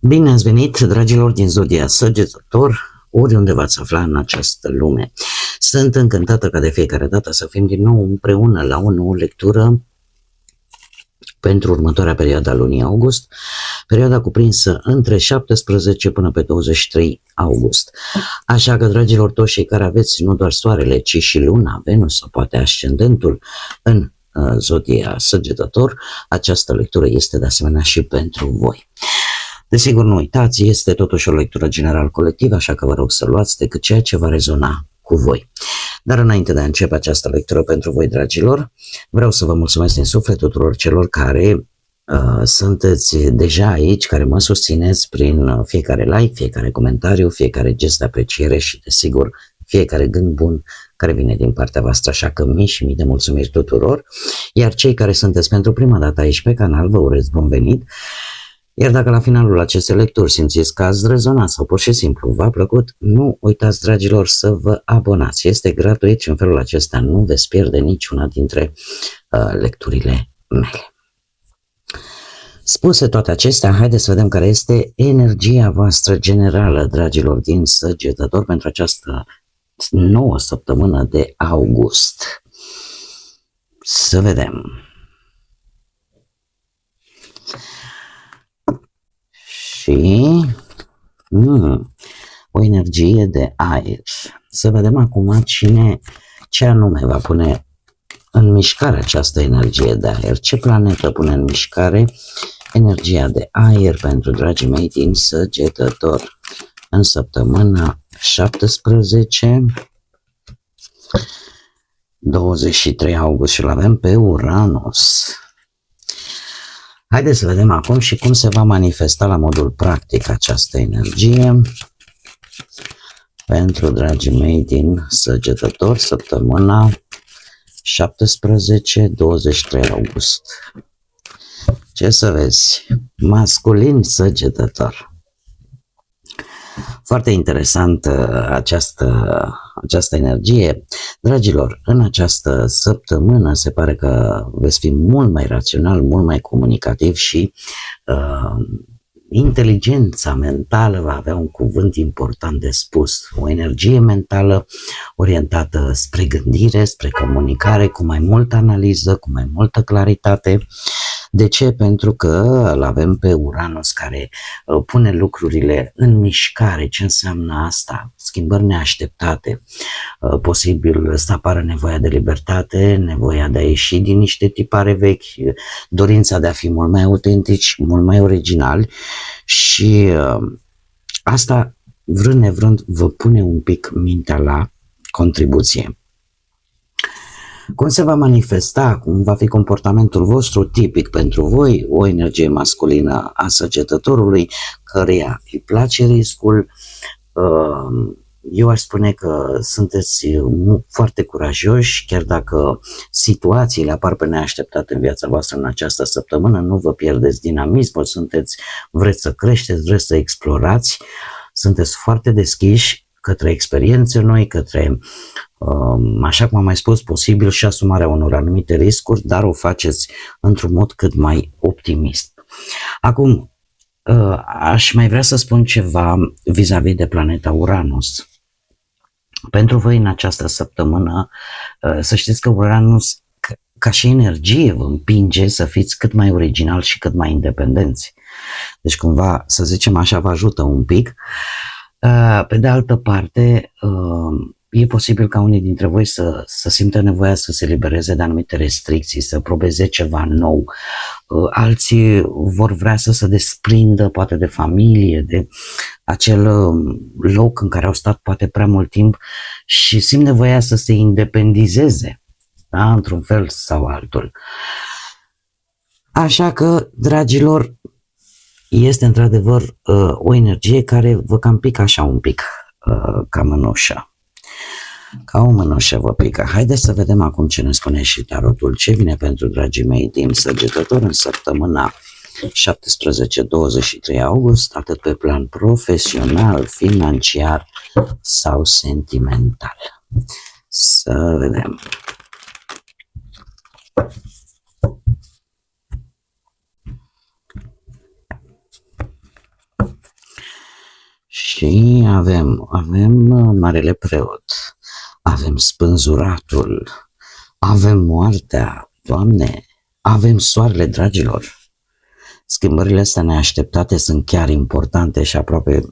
Bine ați venit, dragilor din Zodia Săgetător, oriunde v-ați afla în această lume. Sunt încântată ca de fiecare dată să fim din nou împreună la o nouă lectură pentru următoarea perioadă a lunii august, perioada cuprinsă între 17 până pe 23 august. Așa că, dragilor, toți cei care aveți nu doar soarele, ci și luna, Venus sau poate ascendentul în Zodia Săgetător, această lectură este de asemenea și pentru voi. Desigur, nu uitați, este totuși o lectură general colectivă, așa că vă rog să luați decât ceea ce va rezona cu voi. Dar înainte de a începe această lectură pentru voi, dragilor, vreau să vă mulțumesc din suflet tuturor celor care sunteți deja aici, care mă susțineți prin fiecare like, fiecare comentariu, fiecare gest de apreciere și, desigur, fiecare gând bun care vine din partea voastră, așa că mii și mii de mulțumiri tuturor. Iar cei care sunteți pentru prima dată aici pe canal, vă urez bun venit. Iar dacă la finalul acestei lecturi simțiți că ați rezonat sau pur și simplu v-a plăcut, nu uitați, dragilor, să vă abonați. Este gratuit și în felul acesta nu veți pierde niciuna dintre lecturile mele. Spuse toate acestea, haideți să vedem care este energia voastră generală, dragilor din Săgetător, pentru această nouă săptămână de august. Să vedem. Și o energie de aer. Să vedem acum ce anume va pune în mișcare această energie de aer. Ce planetă pune în mișcare energia de aer pentru dragii mei din Săgetător în săptămâna 17-23 august și îl avem pe Uranus. Haideți să vedem acum și cum se va manifesta la modul practic această energie pentru dragii mei din Săgetător, săptămâna 17-23 august. Ce să vezi? Masculin Săgetător. Foarte interesant această energie. Dragilor, în această săptămână se pare că veți fi mult mai rațional, mult mai comunicativ și inteligența mentală va avea un cuvânt important de spus. O energie mentală orientată spre gândire, spre comunicare, cu mai multă analiză, cu mai multă claritate. De ce? Pentru că îl avem pe Uranus care pune lucrurile în mișcare. Ce înseamnă asta? Schimbări neașteptate. Posibil să apară nevoia de libertate, nevoia de a ieși din niște tipare vechi, dorința de a fi mult mai autentici, mult mai originali și asta, vrând nevrând, vă pune un pic mintea la contribuție. Cum se va manifesta, cum va fi comportamentul vostru tipic pentru voi, o energie masculină a Săgetătorului, căreia îi place riscul. Eu aș spune că sunteți foarte curajoși, chiar dacă situațiile apar pe neașteptat în viața voastră în această săptămână, nu vă pierdeți dinamismul, vreți să creșteți, vreți să explorați, sunteți foarte deschiși către experiențe noi, către, așa cum am mai spus, posibil și asumarea unor anumite riscuri, dar o faceți într-un mod cât mai optimist. Acum, aș mai vrea să spun ceva vis-a-vis de planeta Uranus. Pentru voi în această săptămână, să știți că Uranus, ca și energie, vă împinge să fiți cât mai original și cât mai independenți. Deci cumva, să zicem așa, vă ajută un pic. Pe de altă parte, e posibil ca unii dintre voi să simtă nevoia să se libereze de anumite restricții, să probeze ceva nou. Alții vor vrea să se desprindă poate de familie, de acel loc în care au stat poate prea mult timp și simt nevoia să se independizeze, da? Într-un fel sau altul. Așa că, dragilor, este într-adevăr o energie care vă cam pică așa un pic ca mânușă. Ca o mânușă vă pică. Haideți să vedem acum ce ne spune și tarotul. Ce vine pentru dragii mei din Săgetător în săptămâna 17-23 august, atât pe plan profesional, financiar sau sentimental. Să vedem. Și avem Marele Preot, avem Spânzuratul, avem Moartea, Doamne, avem Soarele, dragilor. Schimbările astea neașteptate sunt chiar importante și aproape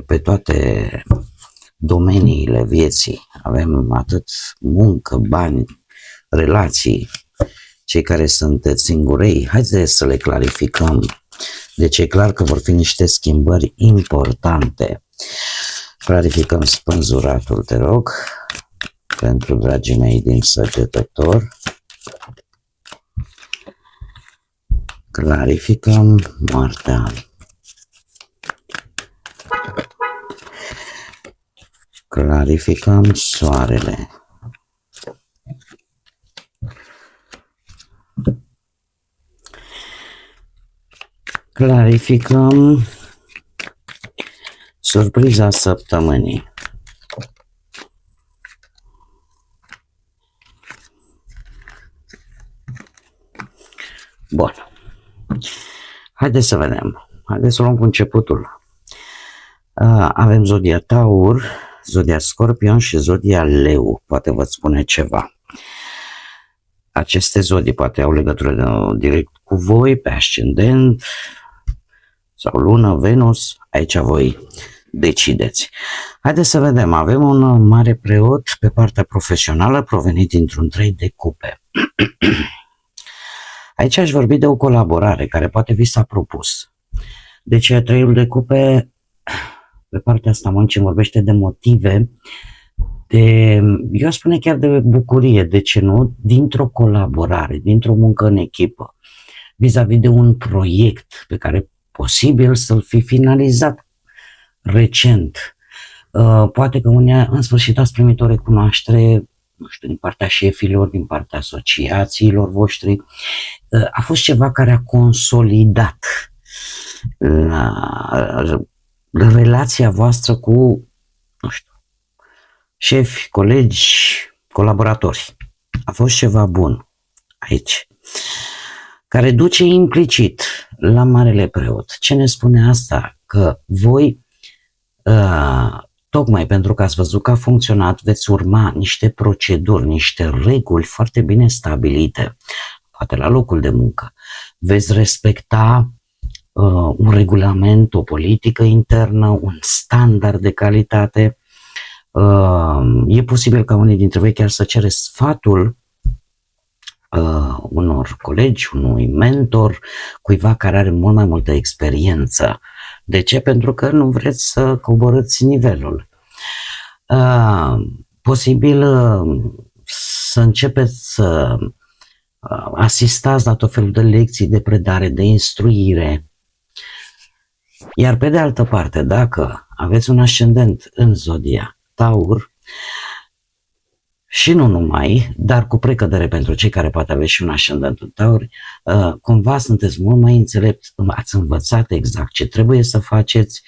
pe toate domeniile vieții. Avem atât muncă, bani, relații. Cei care sunteți singurei, haideți să le clarificăm. Deci e clar că vor fi niște schimbări importante. Clarificăm Spânzuratul, te rog, pentru dragii mei din Săgetător. Clarificăm Moartea. Clarificăm Soarele. Clarificăm surpriza săptămânii. Bun. Haideți să vedem. Haideți să luăm cu începutul. Avem zodia Taur, zodia Scorpion și zodia Leu. Poate vă spune ceva. Aceste zodii poate au legătură direct cu voi, pe ascendent sau lună, Venus. Aici voi decideți. Haideți să vedem. Avem un mare preot pe partea profesională provenit dintr-un 3 de cupe. Aici aș vorbi de o colaborare care poate vi s-a propus. Deci 3 de cupe, pe partea asta muncii vorbește de motive, eu spune chiar de bucurie, de ce nu, dintr-o colaborare, dintr-o muncă în echipă, vis-a-vis de un proiect pe care posibil să-l fi finalizat recent. Poate că în sfârșit ați primit o recunoaștere, nu știu, din partea șefilor, din partea asociațiilor voștri. A fost ceva care a consolidat relația voastră cu, nu știu, șefi, colegi, colaboratori. A fost ceva bun aici, care duce implicit la Marele Preot. Ce ne spune asta? Că voi, tocmai pentru că ați văzut că a funcționat, veți urma niște proceduri, niște reguli foarte bine stabilite, poate la locul de muncă. Veți respecta un regulament, o politică internă, un standard de calitate. E posibil ca unii dintre voi chiar să cereți sfatul unor colegi, unui mentor, cuiva care are mult mai multă experiență. De ce? Pentru că nu vreți să coborâți nivelul. Posibil să începeți să asistați la tot felul de lecții de predare, de instruire. Iar pe de altă parte, dacă aveți un ascendent în zodia Taur, și nu numai, dar cu precădere pentru cei care poate aveți și un ascendent în Taur, cumva sunteți mult mai înțelepți, ați învățat exact ce trebuie să faceți,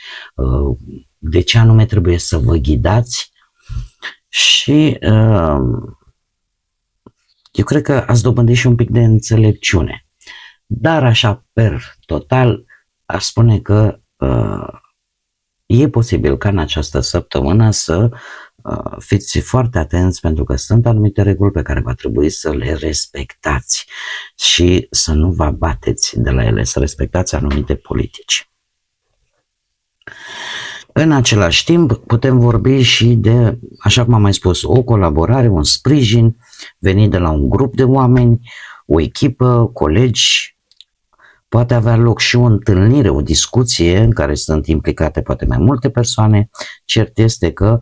de ce anume trebuie să vă ghidați și eu cred că ați dobândit și un pic de înțelepciune. Dar așa, per total, aș spune că e posibil ca în această săptămână să fiți foarte atenți, pentru că sunt anumite reguli pe care va trebui să le respectați și să nu vă abateți de la ele, să respectați anumite politici. În același timp, putem vorbi și de, așa cum am mai spus, o colaborare, un sprijin venit de la un grup de oameni, o echipă, colegi. Poate avea loc și o întâlnire, o discuție în care sunt implicate poate mai multe persoane. Cert este că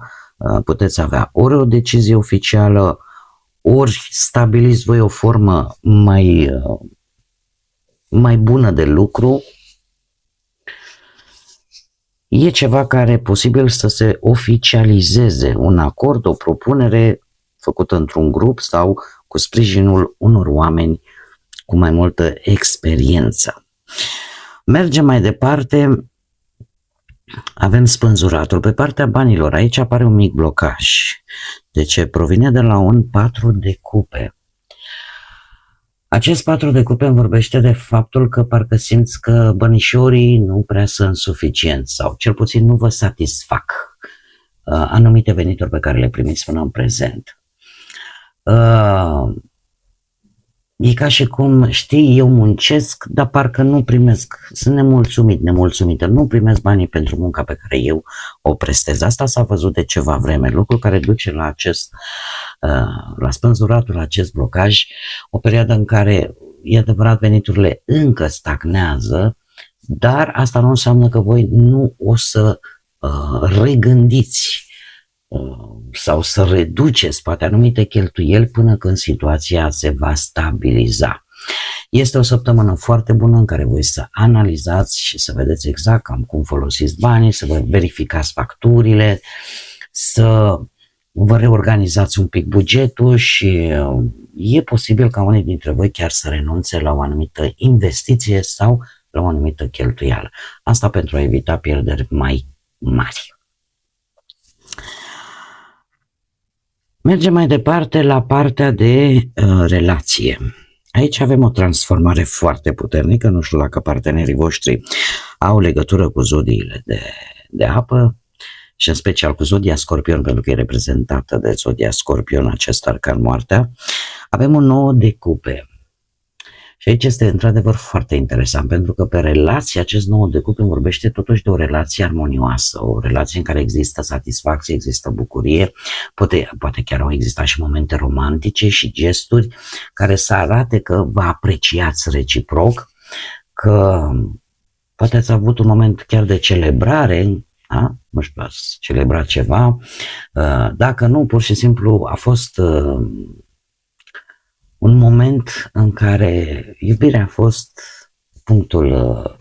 puteți avea ori o decizie oficială, ori stabiliți voi o formă mai bună de lucru. E ceva care e posibil să se oficializeze, un acord, o propunere făcută într-un grup sau cu sprijinul unor oameni cu mai multă experiență. Mergem mai departe, avem Spânzuratul. Pe partea banilor, aici apare un mic blocaj. De ce? Provine de la un 4 de cupe. Acest 4 de cupe îmi vorbește de faptul că parcă simți că bănișorii nu prea sunt suficienți sau cel puțin nu vă satisfac anumite venituri pe care le primiți până în prezent. E ca și cum, știi, eu muncesc, dar parcă nu primesc, sunt nemulțumită, nu primesc banii pentru munca pe care eu o prestez. Asta s-a văzut de ceva vreme, lucru care duce la la spânzuratul, la acest blocaj, o perioadă în care, e adevărat, veniturile încă stagnează, dar asta nu înseamnă că voi nu o să regândiți sau să reduceți poate anumite cheltuieli până când situația se va stabiliza. Este o săptămână foarte bună în care voi să analizați și să vedeți exact cam cum folosiți banii, să vă verificați facturile, să vă reorganizați un pic bugetul și e posibil ca unii dintre voi chiar să renunțe la o anumită investiție sau la o anumită cheltuială. Asta pentru a evita pierderi mai mari. Mergem mai departe la partea de relație. Aici avem o transformare foarte puternică, nu știu dacă partenerii voștri au legătură cu zodiile de apă și în special cu zodia Scorpion, pentru că e reprezentată de zodia Scorpion acest arcan moartea. Avem un 9 de cupe. Și aici este într-adevăr foarte interesant, pentru că pe relație acest 9 de cupe vorbește totuși de o relație armonioasă, o relație în care există satisfacție, există bucurie, poate chiar au existat și momente romantice și gesturi care să arate că vă apreciați reciproc, că poate ați avut un moment chiar de celebrare, da? Nu știu, ați celebrat ceva, dacă nu, pur și simplu a fost un moment în care iubirea a fost punctul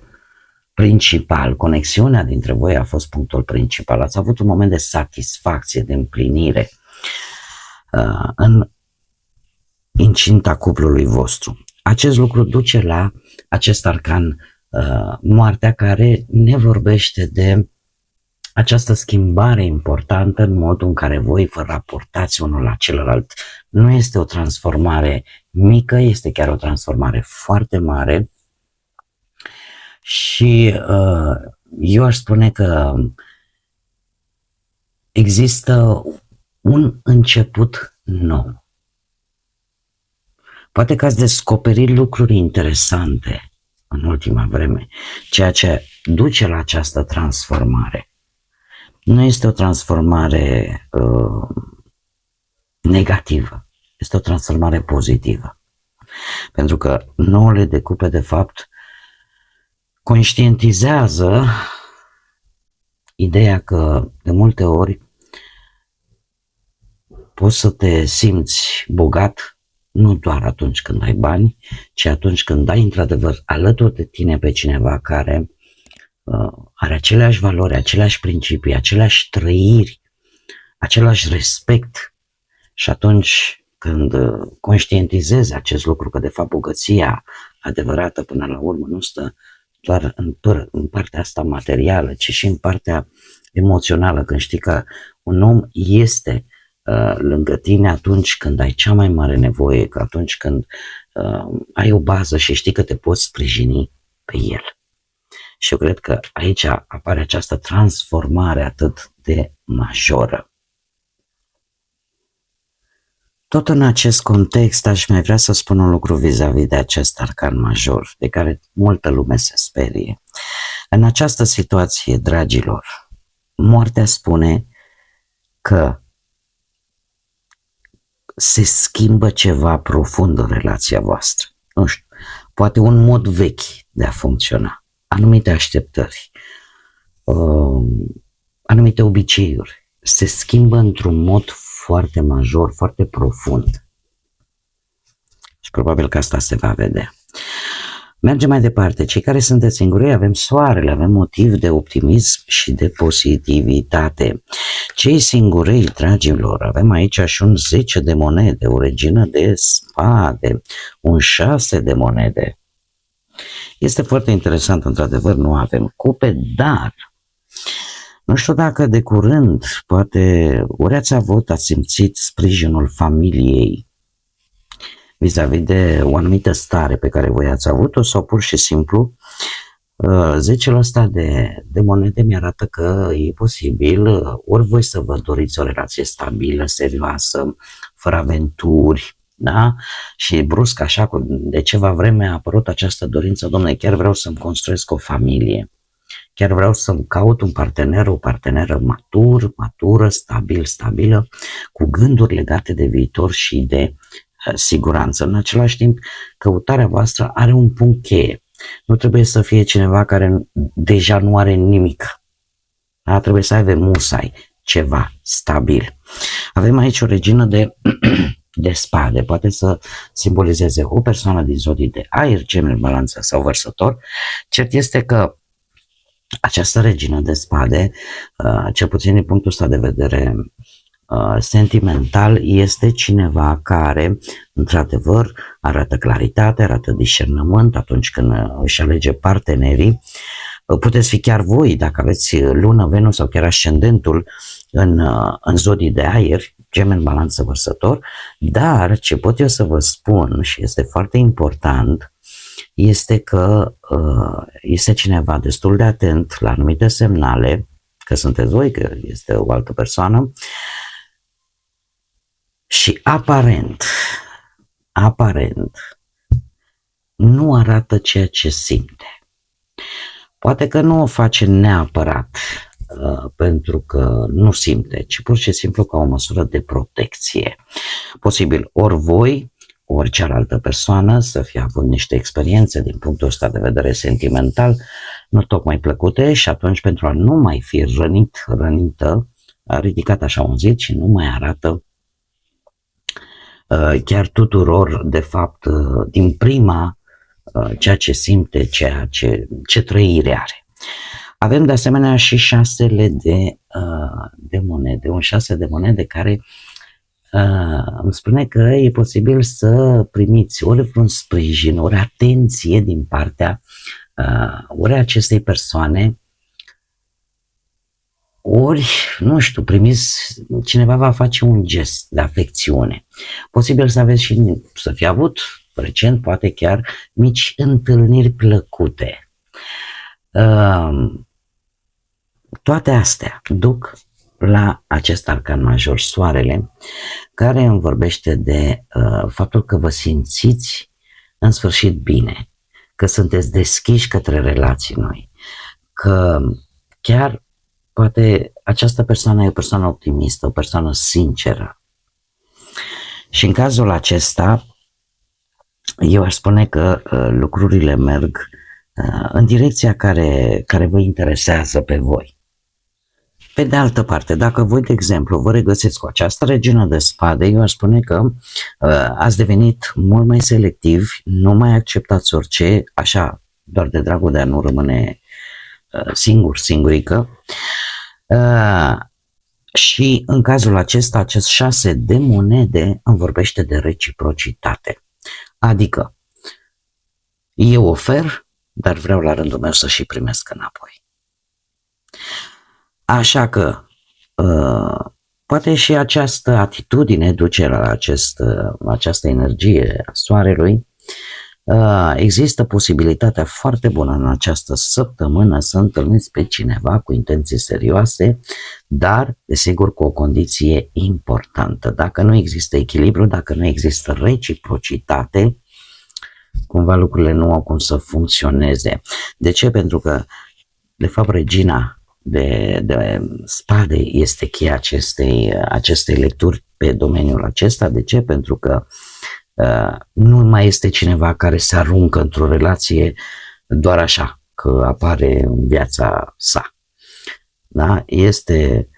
principal, conexiunea dintre voi a fost punctul principal, ați avut un moment de satisfacție, de împlinire în incinta cuplului vostru. Acest lucru duce la acest arcan moartea, care ne vorbește de această schimbare importantă în modul în care voi vă raportați unul la celălalt. Nu este o transformare mică, este chiar o transformare foarte mare și eu aș spune că există un început nou. Poate că ați descoperit lucruri interesante în ultima vreme, ceea ce duce la această transformare. Nu este o transformare negativă, este o transformare pozitivă. Pentru că 9 de cupe, de fapt, conștientizează ideea că de multe ori poți să te simți bogat nu doar atunci când ai bani, ci atunci când ai într-adevăr alături de tine pe cineva care are aceleași valori, aceleași principii, aceleași trăiri, același respect. Și atunci când conștientizezi acest lucru, că de fapt bogăția adevărată până la urmă nu stă doar în partea asta materială, ci și în partea emoțională, când știi că un om este lângă tine atunci când ai cea mai mare nevoie, că atunci când ai o bază și știi că te poți sprijini pe el. Și eu cred că aici apare această transformare atât de majoră. Tot în acest context aș mai vrea să spun un lucru vis-a-vis de acest arcan major, de care multă lume se sperie. În această situație, dragilor, moartea spune că se schimbă ceva profund în relația voastră. Nu știu, poate un mod vechi de a funcționa, anumite așteptări, anumite obiceiuri, se schimbă într-un mod foarte major, foarte profund. Și probabil că asta se va vedea. Mergem mai departe. Cei care sunteți singuri, avem soarele, avem motiv de optimism și de pozitivitate. Cei singurei, dragilor, avem aici și un 10 de monede, o regină de spade, un 6 de monede. Este foarte interesant, într-adevăr, nu avem cupe, dar nu știu dacă de curând, poate ori ați avut, ați simțit sprijinul familiei. vis-a-vis de o anumită stare pe care voi ați avut-o sau pur și simplu 10-ul ăsta de monede mi-arată că e posibil ori voi să vă doriți o relație stabilă, serioasă, fără aventuri, da? Și brusc așa, de ceva vreme a apărut această dorință, domnule, chiar vreau să-mi construiesc o familie, chiar vreau să-mi caut un partener, o parteneră matură, stabilă, cu gânduri legate de viitor și de siguranță. În același timp, căutarea voastră are un punct cheie. Nu trebuie să fie cineva care deja nu are nimic. Da? Trebuie să aibă musai, ceva stabil. Avem aici o regină de spade, poate să simbolizeze o persoană din zodii de aer, Gemeni, Balanță sau Vărsător. Cert este că această regină de spade, cel puțin din punctul ăsta de vedere sentimental, este cineva care, într-adevăr, arată claritate, arată discernământ atunci când își alege partenerii. Puteți fi chiar voi, dacă aveți lună, Venus sau chiar ascendentul în zodii de aer, Gemeni, Balanță, Vărsător, dar ce pot eu să vă spun și este foarte important este că este cineva destul de atent la anumite semnale, că sunteți voi, că este o altă persoană și aparent nu arată ceea ce simte. Poate că nu o face neapărat pentru că nu simte, ci pur și simplu ca o măsură de protecție. Posibil ori voi, ori cealaltă persoană să fie avut niște experiențe din punctul ăsta de vedere sentimental nu tocmai plăcute și atunci pentru a nu mai fi rănită, a ridicat așa un zid și nu mai arată chiar tuturor, de fapt, din prima, ceea ce simte, ce trăire are. Avem de asemenea și 6 de monede, un 6 de monede care îmi spune că e posibil să primiți ori vreun sprijin, ori atenție din partea ori acestei persoane, ori, nu știu, cineva va face un gest de afecțiune. Posibil să aveți și, să fi avut recent, poate chiar, mici întâlniri plăcute. Toate astea duc la acest arcan major, Soarele, care îmi vorbește de faptul că vă simțiți în sfârșit bine, că sunteți deschiși către relații noi, că chiar poate această persoană e o persoană optimistă, o persoană sinceră. Și în cazul acesta, eu aș spune că lucrurile merg în direcția care vă interesează pe voi. Pe de altă parte, dacă voi, de exemplu, vă regăsiți cu această regină de spade, eu aș spune că ați devenit mult mai selectivi, nu mai acceptați orice, așa, doar de dragul de a nu rămâne singurică. Și în cazul acesta, acest 6 de monede îmi vorbește de reciprocitate. Adică, eu ofer, dar vreau la rândul meu să și primesc înapoi. Așa că poate și această atitudine duce la această energie a soarelui. Există posibilitatea foarte bună în această săptămână să întâlniți pe cineva cu intenții serioase, dar, desigur, cu o condiție importantă. Dacă nu există echilibru, dacă nu există reciprocitate, cumva lucrurile nu au cum să funcționeze. De ce? Pentru că, de fapt, regina de spade este cheia acestei lecturi pe domeniul acesta. De ce? Pentru că nu mai este cineva care se aruncă într-o relație doar așa, că apare în viața sa. Da? Este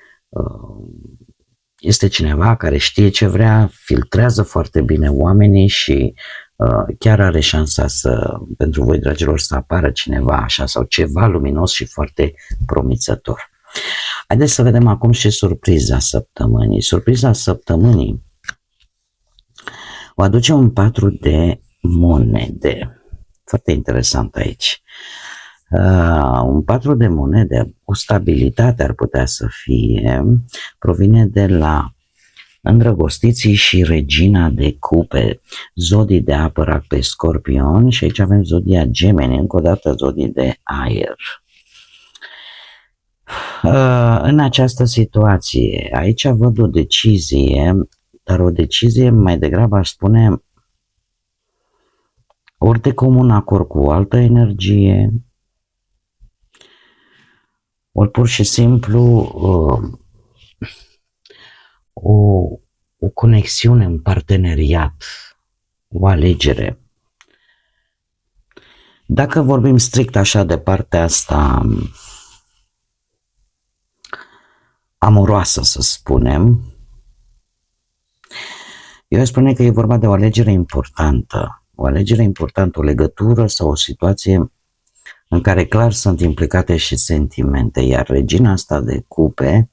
cineva care știe ce vrea, filtrează foarte bine oamenii și chiar are șansa pentru voi, dragilor, să apară cineva așa sau ceva luminos și foarte promițător. Haideți să vedem acum și surpriza săptămânii. Surpriza săptămânii o aduce un 4 de monede. Foarte interesant aici. Un 4 de monede, o stabilitate ar putea să fie, provine de la îndrăgostiții și regina de cupe, zodii de apă, Rac pe Scorpion, și aici avem zodia Gemeni, încă o dată zodii de aer. În această situație, aici văd o decizie, dar o decizie mai degrabă aș spune ori de comun acord cu o altă energie, ori pur și simplu o conexiune, un parteneriat, o alegere. Dacă vorbim strict așa de partea asta amoroasă, să spunem, eu aș spune că e vorba de o alegere importantă. O alegere importantă, o legătură sau o situație în care clar sunt implicate și sentimente, iar regina asta de cupe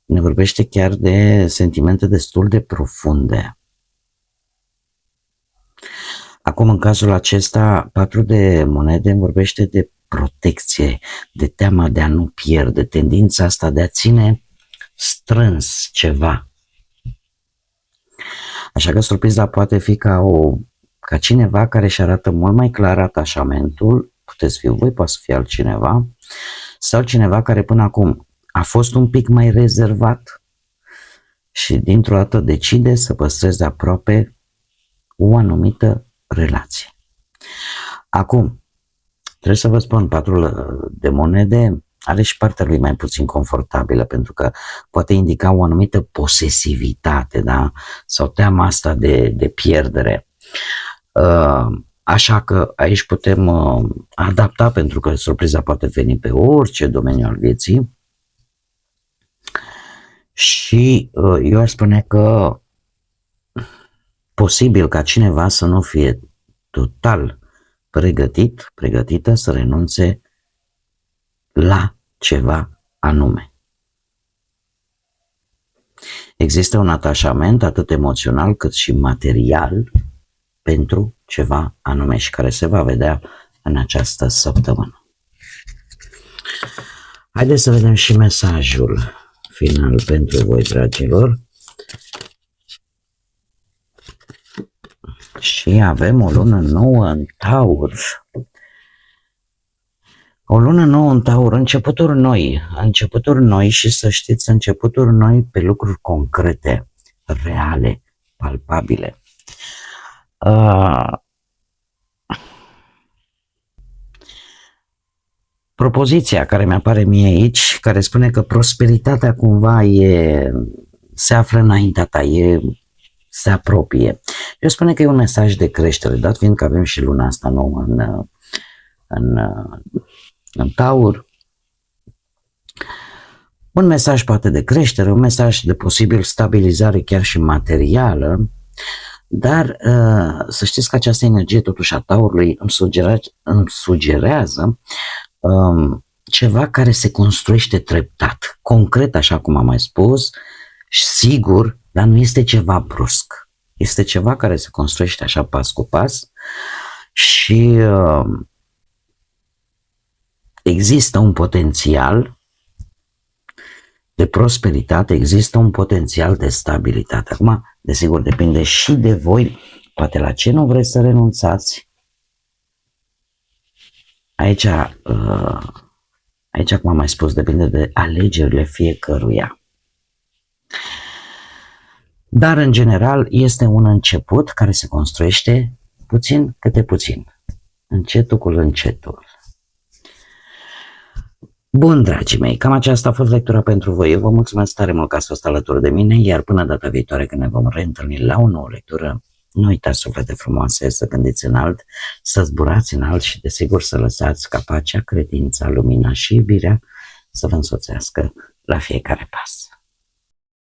ne vorbește chiar de sentimente destul de profunde. Acum, în cazul acesta, 4 de monede îmi vorbește de protecție, de teama de a nu pierde, tendința asta de a ține strâns ceva. Așa că surpriza poate fi ca cineva care își arată mult mai clar atașamentul, puteți fi voi, poate să fie altcineva, sau cineva care până acum a fost un pic mai rezervat și dintr-o dată decide să păstreze aproape o anumită relație. Acum, trebuie să vă spun, 4 de monede are și partea lui mai puțin confortabilă, pentru că poate indica o anumită posesivitate, da? Sau teama asta de pierdere. Așa că aici putem adapta, pentru că surpriza poate veni pe orice domeniu al vieții. Și eu aș spune că posibil ca cineva să nu fie total pregătită să renunțe la ceva anume. Există un atașament atât emoțional cât și material pentru ceva anume și care se va vedea în această săptămână. Haideți să vedem și mesajul final pentru voi, dragilor. Și avem o lună nouă în Taur. O lună nouă în Taur, începuturi noi și să știți, începuturi noi pe lucruri concrete, reale, palpabile. Propoziția care mi-apare mie aici, care spune că prosperitatea cumva se află înaintea ta, se apropie. Eu spune că e un mesaj de creștere, dat fiind că avem și luna asta nouă în Taur. Un mesaj poate de creștere, un mesaj de posibil stabilizare chiar și materială, dar să știți că această energie totuși a Taurului îmi sugerează ceva care se construiește treptat, concret, așa cum am mai spus, sigur, dar nu este ceva brusc. Este ceva care se construiește așa pas cu pas și există un potențial de prosperitate, există un potențial de stabilitate. Acum, desigur, depinde și de voi, poate la ce nu vreți să renunțați. Aici, cum am mai spus, depinde de alegerile fiecăruia. Dar, în general, este un început care se construiește puțin câte puțin, încetul cu încetul. Bun, dragii mei, cam aceasta a fost lectura pentru voi. Eu vă mulțumesc tare mult că ați fost alături de mine, iar până data viitoare când ne vom reîntâlni la o nouă lectură, nu uitați, suflete frumoase, să gândiți înalt, să zburați înalt și, desigur, să lăsați ca pacea, credința, lumina și iubirea să vă însoțească la fiecare pas.